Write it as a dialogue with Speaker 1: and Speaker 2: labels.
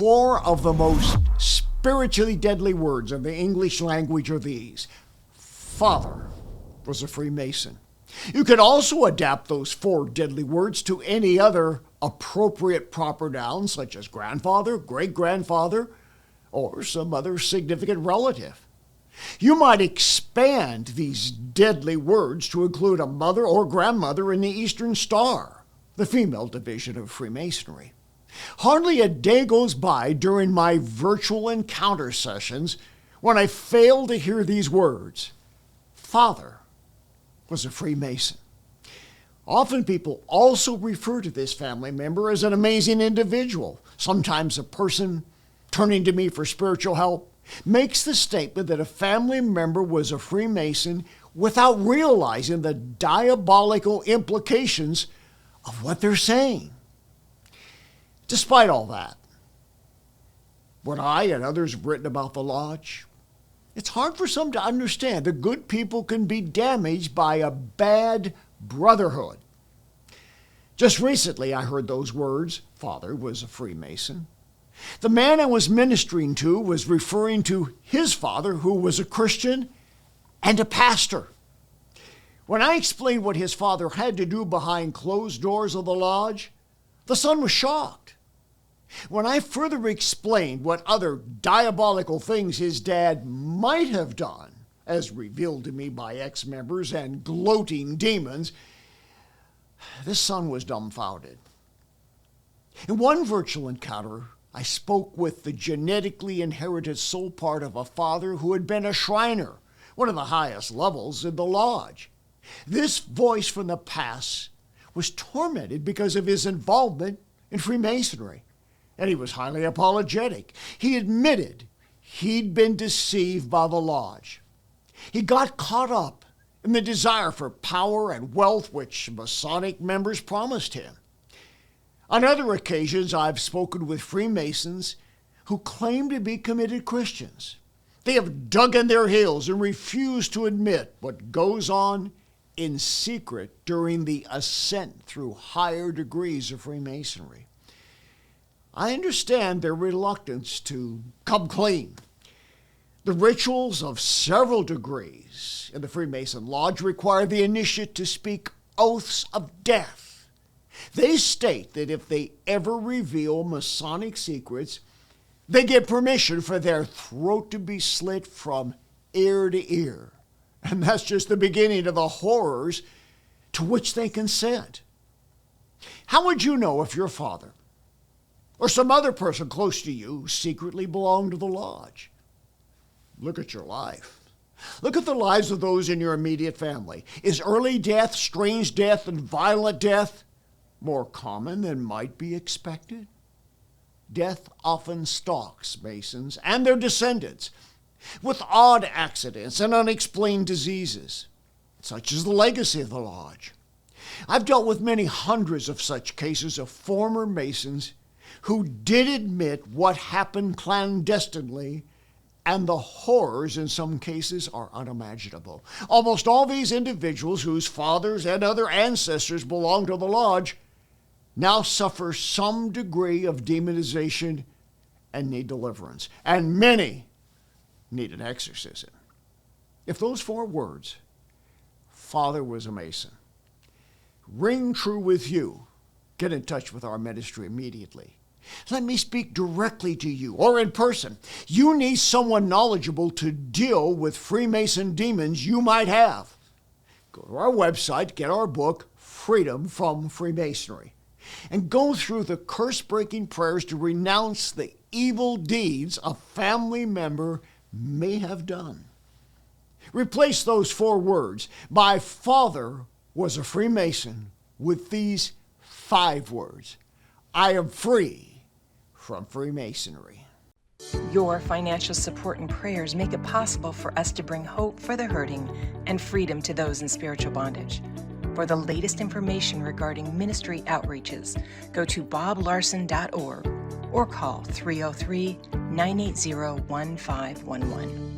Speaker 1: 4 of the most spiritually deadly words in the English language are these. Father was a Freemason. You can also adapt those 4 deadly words to any other appropriate proper noun, such as grandfather, great-grandfather, or some other significant relative. You might expand these deadly words to include a mother or grandmother in the Eastern Star, the female division of Freemasonry. Hardly a day goes by during my virtual encounter sessions when I fail to hear these words. Father was a Freemason. Often people also refer to this family member as an amazing individual. Sometimes a person turning to me for spiritual help makes the statement that a family member was a Freemason without realizing the diabolical implications of what they're saying. Despite all that, what I and others have written about the Lodge, it's hard for some to understand that good people can be damaged by a bad brotherhood. Just recently I heard those words, Father was a Freemason. The man I was ministering to was referring to his father, who was a Christian and a pastor. When I explained what his father had to do behind closed doors of the Lodge, the son was shocked. When I further explained what other diabolical things his dad might have done, as revealed to me by ex-members and gloating demons, this son was dumbfounded. In one virtual encounter, I spoke with the genetically inherited soul part of a father who had been a Shriner, one of the highest levels in the Lodge. This voice from the past was tormented because of his involvement in Freemasonry, and he was highly apologetic. He admitted he'd been deceived by the Lodge. He got caught up in the desire for power and wealth which Masonic members promised him. On other occasions, I've spoken with Freemasons who claim to be committed Christians. They have dug in their heels and refused to admit what goes on in secret during the ascent through higher degrees of Freemasonry. I understand their reluctance to come clean. The rituals of several degrees in the Freemason Lodge require the initiate to speak oaths of death. They state that if they ever reveal Masonic secrets, they get permission for their throat to be slit from ear to ear. And that's just the beginning of the horrors to which they consent. How would you know if your father or some other person close to you secretly belonged to the Lodge? Look at your life. Look at the lives of those in your immediate family. Is early death, strange death, and violent death more common than might be expected? Death often stalks Masons and their descendants with odd accidents and unexplained diseases. Such is the legacy of the Lodge. I've dealt with many hundreds of such cases of former Masons who did admit what happened clandestinely, and the horrors in some cases are unimaginable. Almost all these individuals whose fathers and other ancestors belong to the Lodge now suffer some degree of demonization and need deliverance, and many need an exorcism. If those 4 words, Father was a Mason, ring true with you, get in touch with our ministry immediately. Let me speak directly to you or in person. You need someone knowledgeable to deal with Freemason demons you might have. Go to our website, get our book, Freedom from Freemasonry, and go through the curse-breaking prayers to renounce the evil deeds a family member may have done. Replace those 4 words, my father was a Freemason, with these 5 words, I am free from Freemasonry.
Speaker 2: Your financial support and prayers make it possible for us to bring hope for the hurting and freedom to those in spiritual bondage. For the latest information regarding ministry outreaches, go to boblarson.org or call 303-980-1511.